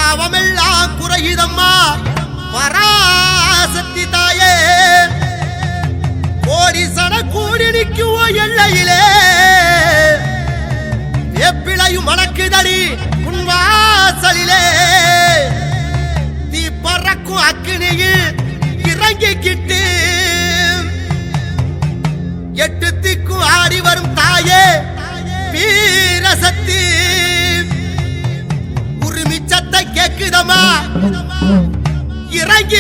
பாவமெல்லாம் குறையுதம்மா பராசக்தி தாயே. கோடிசன கூடி நிற்கும் எல்லையிலே எப்பிளையும் மணக்குதடி உன் வாசலிலே. தீ பறக்கும் அக்கினியில் இறங்கிக்கிட்டு எட்டு திக்கும் ஆடி வரும் தாயே வீரசக்தி. உரிமிச்சத்தை கேக்குதம்மா இறங்கி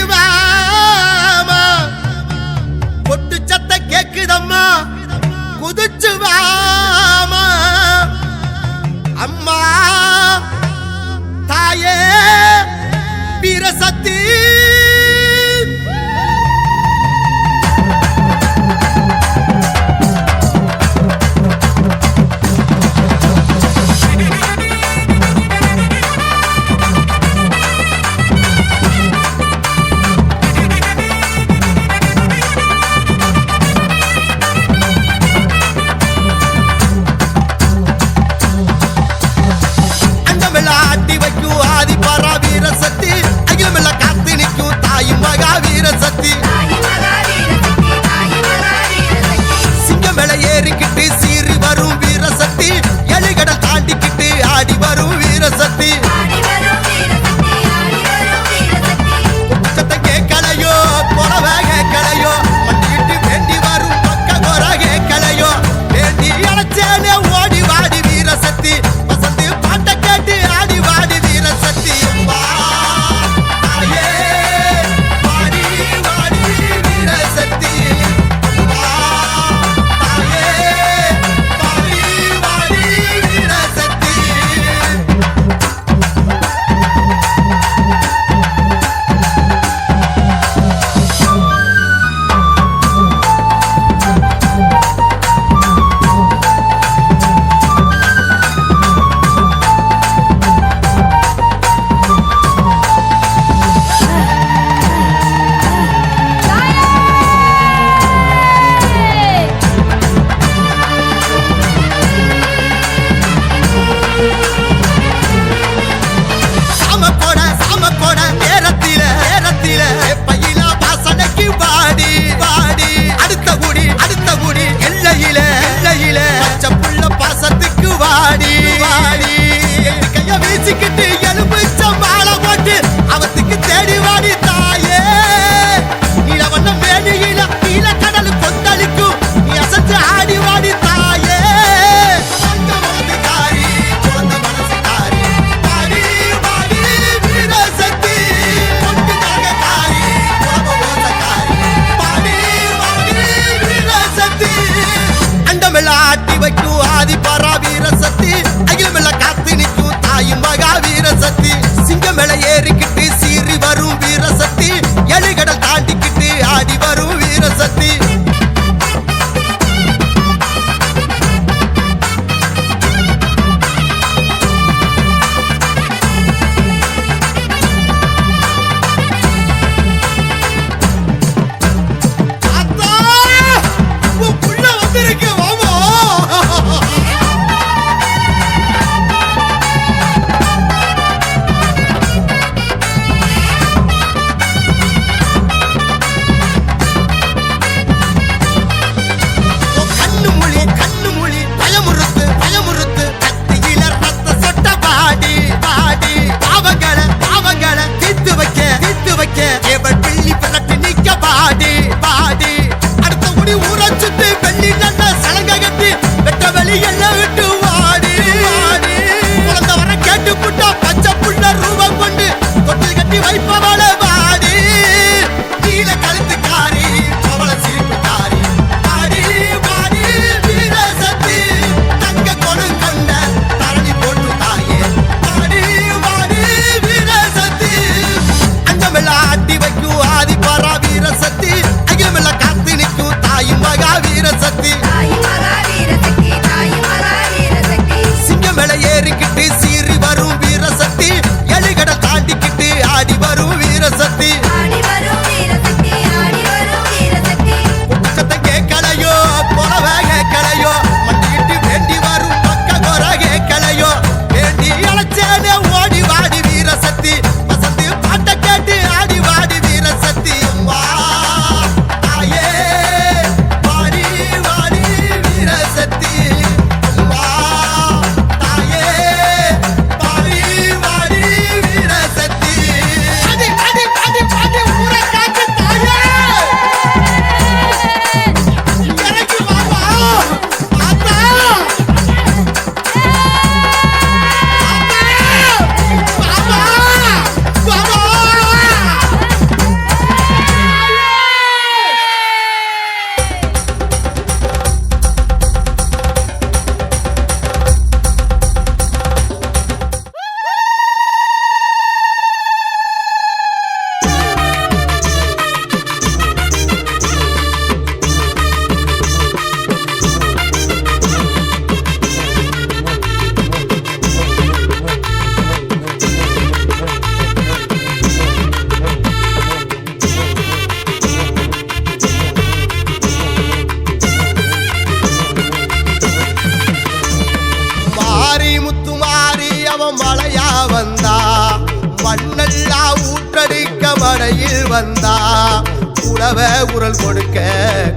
உழவ குரல் கொடுக்க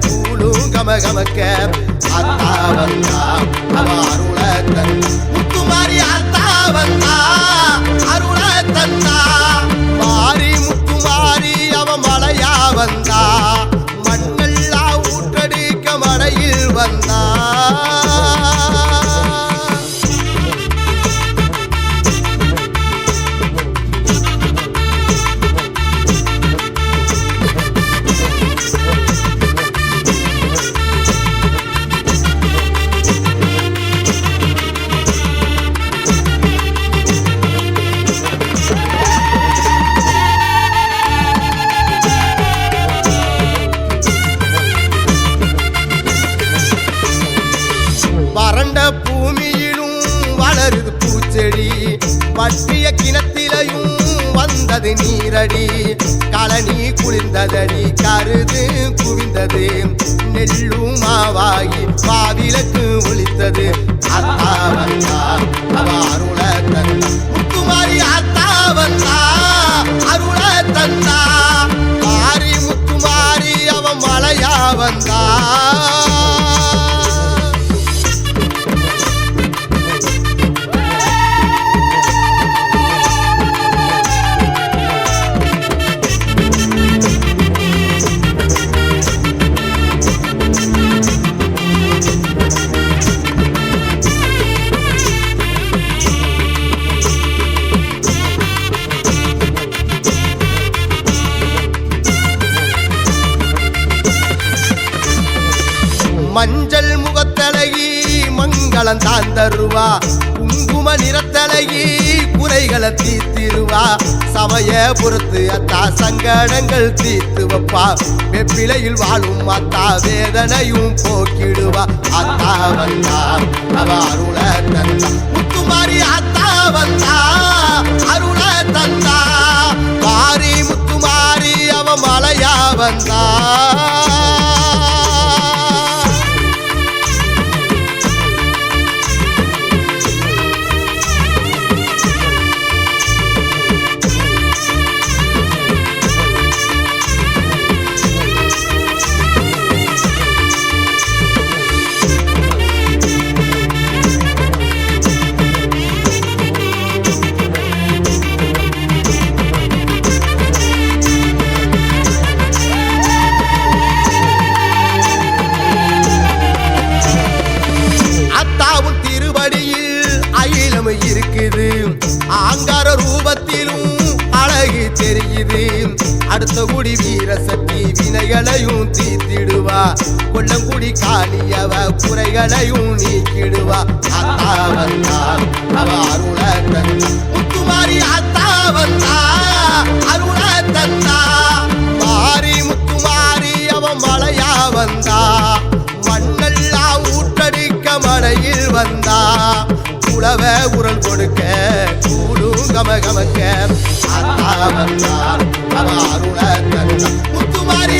கூலும் கமகமக்க அத்தா வந்தா அவ அருள தந்தா முத்துமாரி அத்தா வந்தா அருள தந்தா மாறி முத்துமாரி அவ மலையா வந்தா மண்ணெல்லாம் ஊற்றடிக்க மடையில் வந்தா வறண்ட பூமியிலும் வளருது பூச்செடி பற்றிய கிணத்திலையும் வந்தது நீரடி களனி குளிர்ந்ததடி கருது குவிந்தது நெல்லும் மாவாகி பாவிலக்கு ஒளித்தது அத்தா வந்தா அவ அருள தந்தா முத்துமாரி அத்தா வந்தா அருள தந்தா மாறி முத்துமாரி அவ மலையா வந்தா மஞ்சள் முகத்தழகி மங்களம் தான் தருவா குங்கும நிறத்தழகி குறைகளை தீர்த்திருவா சமயபுரத்து அத்தா சங்கடங்கள் தீர்த்து வைப்பா வெப்பிலையில் வாழும் அத்தா வேதனையும் போக்கிடுவா அத்தா வந்தா அவ அருள தந்தா முத்துமாரி அத்தா வந்தா அருள தந்தா மாறி முத்துமாரி அவ மலையா வந்தா இருக்குது ஆங்கார ரூபத்திலும் அழகு தெரியுது அடுத்த குடி வீர சக்தி வினைகளையும் தீர்த்திடுவா கொல்லங்குடி காளியவ குறைகளையும் நீக்கிடுவா அத்தா வந்தா அவ அருள தந்தா முத்துமாரி அத்தா வந்தா அருள தந்தா மாறி முத்துமாரி அவ மலையா வந்தா மண்ணெல்லாம் ஊற்றடிக்க மடையில் வந்தா உழவ குரல் கொடுக்க கூடும் கமகமக்க அத்தா வந்தா அவ அருள தந்தா முத்துமாரி